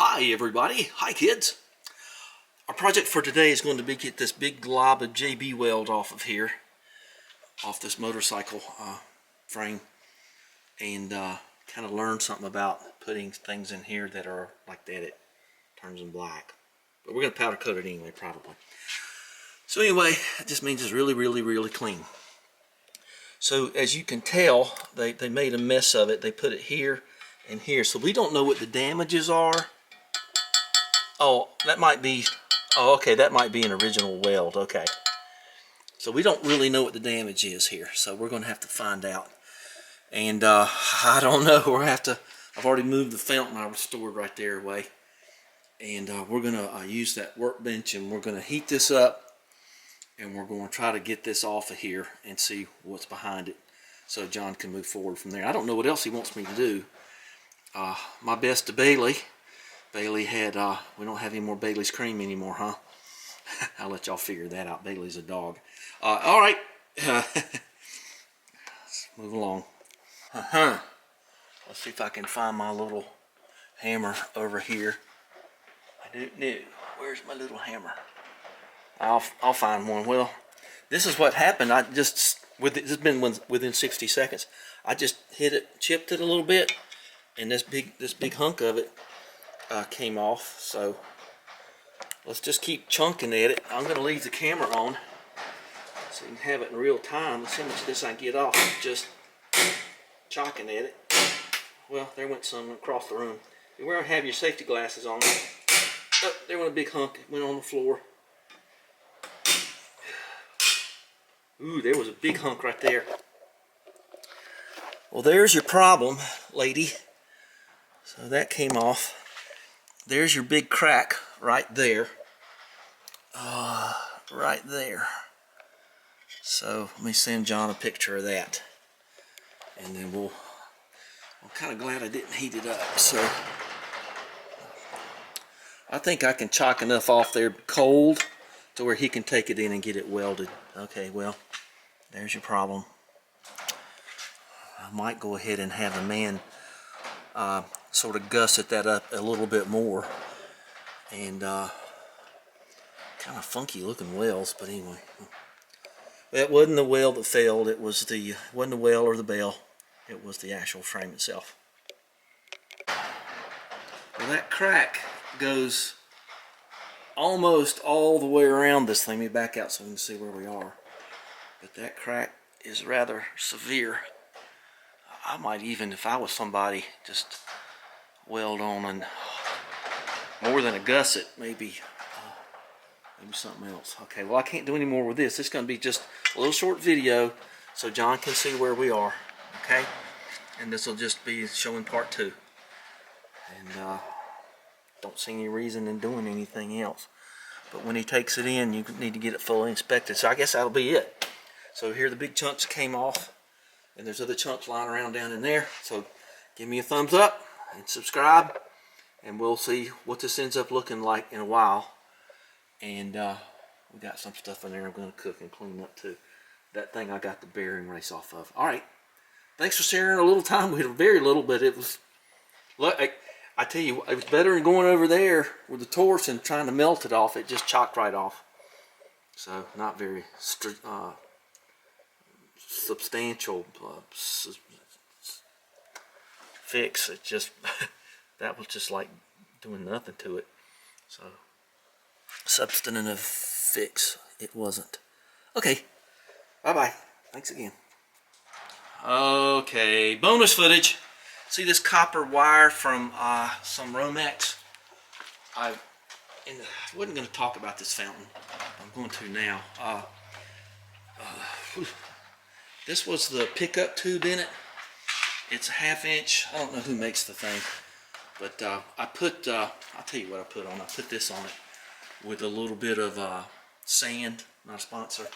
Hi everybody, hi kids. Our project for today is going to be get this big glob of JB Weld off of here, off this motorcycle frame, and kind of learn something about putting things in here that are like that. It turns them black, but we're going to powder coat it anyway probably. So anyway, it just means it's really clean. So as you can tell, they made a mess of it. They put it here and here, so we don't know what the damages are. Oh, that might be, oh, okay, that might be an original weld, okay. So we don't really know what the damage is here, so we're going to have to find out. And I don't know, we'll have to, I've already moved the fountain I stored right there away. And we're going to use that workbench, and we're going to heat this up, and we're going to try to get this off of here and see what's behind it, so John can move forward from there. I don't know what else he wants me to do. My best to Bailey. Bailey had, we don't have any more Bailey's cream anymore, huh? I'll let y'all figure that out. Bailey's a dog. All right. Let's move along. Let's see if I can find my little hammer over here. I don't know. Where's my little hammer? I'll find one. Well, this is what happened. I just, it's been within 60 seconds. I just hit it, chipped it a little bit, and this big hunk of it came off. So let's just keep chunking at it. I'm going to leave the camera on so you can have it in real time. Let's see how much of this I can get off just chocking at it. Well, there went some across the room. You want to have your safety glasses on. Oh, there went a big hunk. It went on the floor. Ooh, there was a big hunk right there. Well, there's your problem, lady. So that came off. There's your big crack right there. Right there. So let me send John a picture of that. And then I'm kind of glad I didn't heat it up. So I think I can chalk enough off there cold to where he can take it in and get it welded. Okay, well, there's your problem. I might go ahead and have the man sort of gusset that up a little bit more, and kind of funky looking welds, but anyway, that wasn't the weld that failed. It was wasn't the weld or the bell, it was the actual frame itself. Well, that crack goes almost all the way around this thing. Let me back out so we can see where we are. But that crack is rather severe. I might even, if I was somebody, just weld on and more than a gusset, maybe something else. Okay, well, I can't do any more with this. It's going to be just a little short video so John can see where we are. Okay, and this will just be showing part 2. And don't see any reason in doing anything else. But when he takes it in, you need to get it fully inspected. So I guess that'll be it. So here the big chunks came off, and there's other chunks lying around down in there. So give me a thumbs up and subscribe, and we'll see what this ends up looking like in a while. And we got some stuff in there I'm going to cook and clean up too. That thing I got the bearing race off of. All right, thanks for sharing a little time. We had very little, but it was, look, I tell you, it was better than going over there with the torch and trying to melt it off. It just chopped right off. So not very substantial fix. It just that was just like doing nothing to it. So substantive fix it wasn't. Okay, bye bye. Thanks again. Okay, bonus footage. See this copper wire from some Romex? I wasn't going to talk about this fountain. I'm going to now. This was the pickup tube in it. It's a 1/2 inch. I don't know who makes the thing, but I put, I'll tell you what I put on. I put this on it with a little bit of sand, not a sponsor.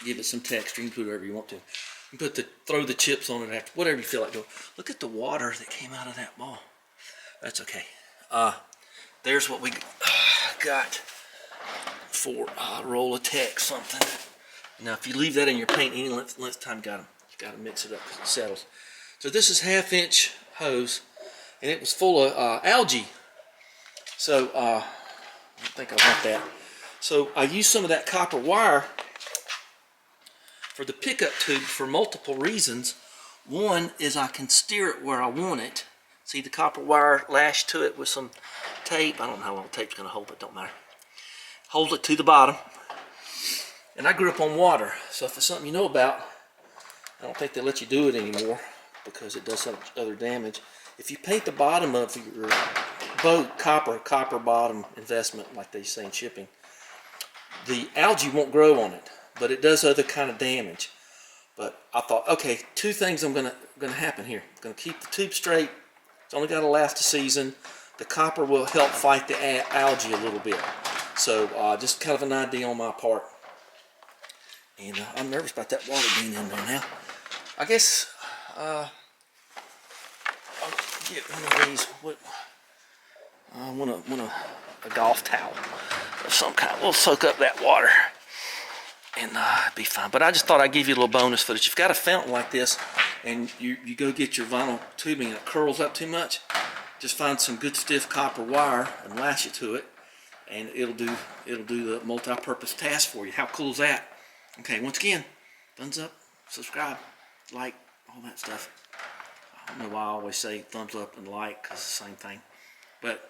Give it some texture. You can put whatever you want to. You put throw the chips on it after, whatever you feel like doing. Look at the water that came out of that ball. That's okay. There's what we got for roll of Tex something. Now, if you leave that in your paint any length of time, you got to mix it up because it settles. So this is 1/2 inch hose, and it was full of algae So I don't think I want that. So I use some of that copper wire for the pickup tube for multiple reasons. One is I can steer it where I want it. See the copper wire lashed to it with some tape. I don't know how long the tape's going to hold it, don't matter. Hold it to the bottom. And I grew up on water, so if it's something you know about, I don't think they let you do it anymore because it does some other damage. If you paint the bottom of your boat copper bottom investment, like they say in shipping, the algae won't grow on it, but it does other kind of damage. But I thought, okay, two things I'm gonna happen here. I'm gonna keep the tube straight. It's only got to last a season. The copper will help fight the algae a little bit. So just kind of an idea on my part. And I'm nervous about that water being in there now. I guess I'll get one of these. I want a golf towel of some kind. We'll soak up that water and be fine. But I just thought I'd give you a little bonus footage. If you've got a fountain like this and you go get your vinyl tubing and it curls up too much, just find some good stiff copper wire and lash it to it, and it'll do the multi-purpose task for you. How cool is that? Okay, once again, thumbs up, subscribe, like, all that stuff. I don't know why I always say thumbs up and like, because it's the same thing. But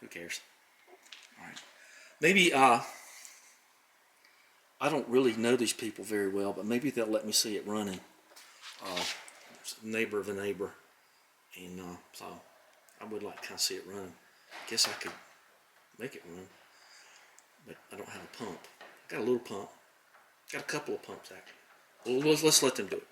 who cares? All right. Maybe, I don't really know these people very well, but maybe they'll let me see it running. Neighbor of a neighbor. And so I would like to kind of see it running. I guess I could make it run, but I don't have a pump. I got a little pump. Got a couple of pumps actually. Well, let's let them do it.